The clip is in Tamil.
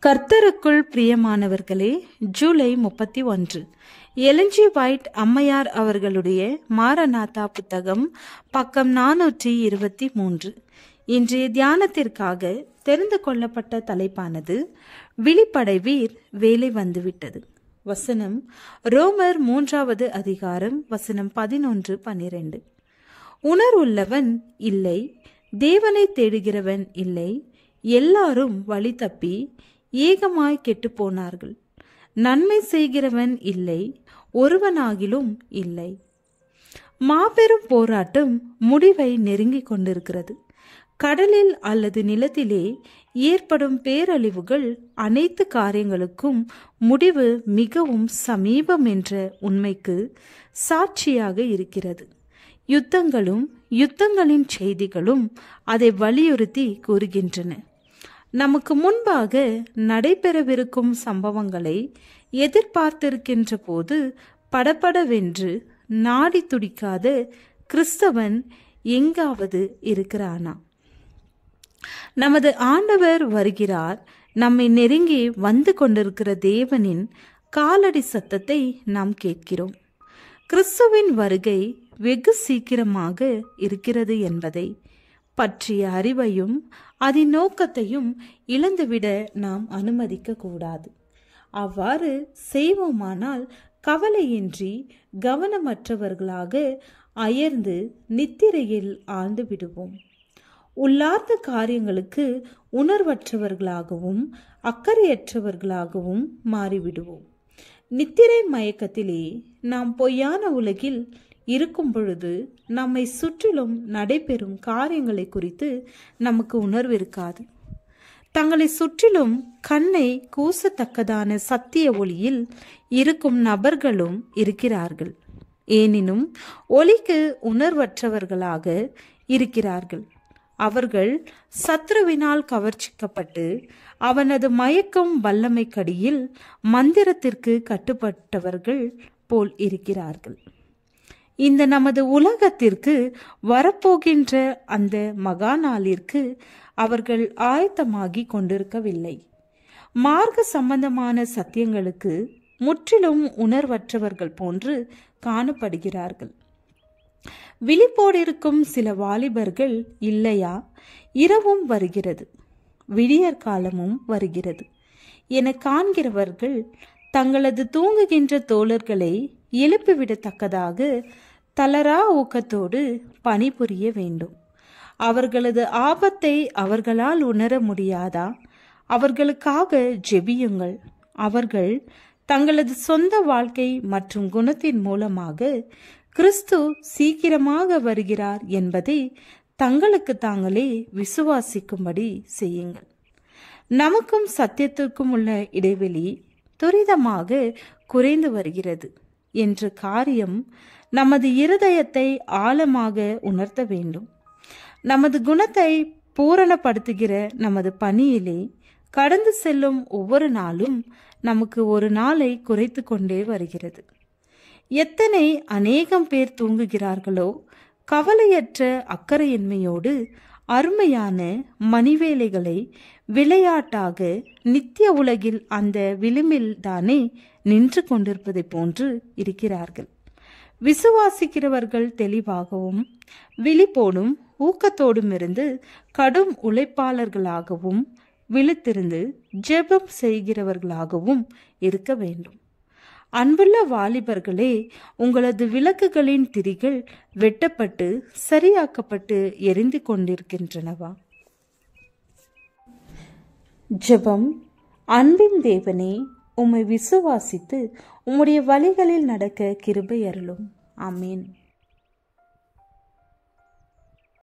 கர்த்தருக்குள் பிரியமானவர்களே, ஜூலை 31 எலன் ஜி வைட் அம்மையார் அவர்களுடைய மாரநாதா புத்தகம், பக்கம் 423. இன்றைய தியானத்திற்காக தெரிந்து கொள்ளப்பட்ட தலைப்பானது விழிப்படைவீர், வேலை வந்துவிட்டது. வசனம் ரோமர் 3வது அதிகாரம், வசனம் 11-12. உணர்வுள்ளவன் இல்லை, தேவனை தேடுகிறவன் இல்லை, எல்லாரும் வழி தப்பி ஏகமாய் கெட்டு போனார்கள். நன்மை செய்கிறவன் இல்லை, ஒருவனாகிலும் இல்லை. மாபெரும் போராட்டம் முடிவை நெருங்கிக் கொண்டிருக்கிறது. கடலில் அல்லது நிலத்திலே ஏற்படும் பேரழிவுகள் அனைத்து காரியங்களுக்கும் முடிவு மிகவும் சமீபம் என்ற உண்மைக்கு சாட்சியாக இருக்கிறது. யுத்தங்களும் யுத்தங்களின் செய்திகளும் அதை வலியுறுத்தி கூறுகின்றன. நமக்கு முன்பாக நடைபெறவிருக்கும் சம்பவங்களை எதிர்பார்த்திருக்கின்ற போது படபடவென்று நாடி துடிக்காத கிறிஸ்தவன் எங்காவது இருக்கிறானா? நமது ஆண்டவர் வருகிறார். நம்மை நெருங்கி வந்து கொண்டிருக்கிற தேவனின் காலடி சத்தத்தை நாம் கேட்கிறோம். கிறிஸ்துவின் வருகை வெகு சீக்கிரமாக இருக்கிறது என்பதை பற்றிய அறிவையும் அதன் நோக்கத்தையும் இழந்துவிட நாம் அனுமதிக்க கூடாது. அவ்வாறு செய்வோமானால் கவலையின்றி கவனமற்றவர்களாக அயர்ந்து நித்திரையில் ஆழ்ந்து விடுவோம். உள்ளார்ந்த காரியங்களுக்கு உணர்வற்றவர்களாகவும் அக்கறையற்றவர்களாகவும் மாறிவிடுவோம். நித்திரை மயக்கத்திலே நாம் பொய்யான உலகில் இருக்கும் பொழுது நம்மை சுற்றிலும் நடைபெறும் காரியங்களை குறித்து நமக்கு உணர்வு இருக்காது. தங்களை சுற்றிலும் கண்ணை கூசத்தக்கதான சத்திய ஒளியில் இருக்கும் நபர்களும் இருக்கிறார்கள். எனினும் ஒளிக்கு உணர்வற்றவர்களாக இருக்கிறார்கள். அவர்கள் சத்ருவினால் கவர்ச்சிக்கப்பட்டு அவனது மயக்கம் வல்லமை கடியில் மந்திரத்திற்கு கட்டுப்பட்டவர்கள் போல் இருக்கிறார்கள். இந்த நமது உலகத்திற்கு வரப்போகின்ற அந்த மகா நாளிற்கு அவர்கள் ஆயத்தமாகி கொண்டிருக்கவில்லை. மார்க்க சம்பந்தமான சத்தியங்களுக்கு முற்றிலும் உணர்வற்றவர்கள் போன்று காணப்படுகிறார்கள். விழிப்போடிருக்கும் சில வாலிபர்கள் இல்லையா, இரவும் வருகிறது, விடியற் காலமும் வருகிறது என காண்கிறவர்கள் தங்களது தூங்குகின்ற தோழர்களை எழுப்பிவிடத்தக்கதாக தளரா ஊக்கத்தோடு பணிபுரிய வேண்டும். அவர்களது ஆபத்தை அவர்களால் உணர முடியாதா? அவர்களுக்காக ஜெபியுங்கள். அவர்கள் தங்களது சொந்த வாழ்க்கை மற்றும் குணத்தின் மூலமாக கிறிஸ்து சீக்கிரமாக வருகிறார் என்பதை தங்களுக்கு தாங்களே விசுவாசிக்கும்படி செய்யுங்கள். நமக்கும் சத்தியத்திற்கும் உள்ள இடைவெளி துரிதமாக குறைந்து வருகிறது என்ற காரியம் நமது இருதயத்தை ஆழமாக உணர்த்த வேண்டும். நமது குணத்தை பூரணப்படுத்துகிற நமது பணியிலே கடந்து செல்லும் ஒவ்வொரு நாளும் நமக்கு ஒரு நாளை குறைத்து கொண்டே வருகிறது. எத்தனை அநேகம் பேர் தூங்குகிறார்களோ, கவலையற்ற அக்கறையின்மையோடு அருமையான மணிவேலைகளை விளையாட்டாக நித்திய உலகில் அந்த விளிம்பில் தானே நின்று கொண்டிருப்பதை போன்று இருக்கிறார்கள். விசுவாசிக்கிறவர்கள் தெளிவாகவும் விழிப்போடும் ஊக்கத்தோடும் இருந்து கடும் உழைப்பாளர்களாகவும் விழித்திருந்து ஜெபம் செய்கிறவர்களாகவும் இருக்க வேண்டும். அன்புள்ள வாலிபர்களே, உங்களது விளக்குகளின் திரிகள் வெட்டப்பட்டு சரியாக்கப்பட்டு எரிந்து கொண்டிருக்கின்றனவா? ஜெபம். அன்பின் தேவனே, உம்மை விசுவாசித்து உம்முடைய வழிகளில் நடக்க கிருபை அருளும். ஆமேன்.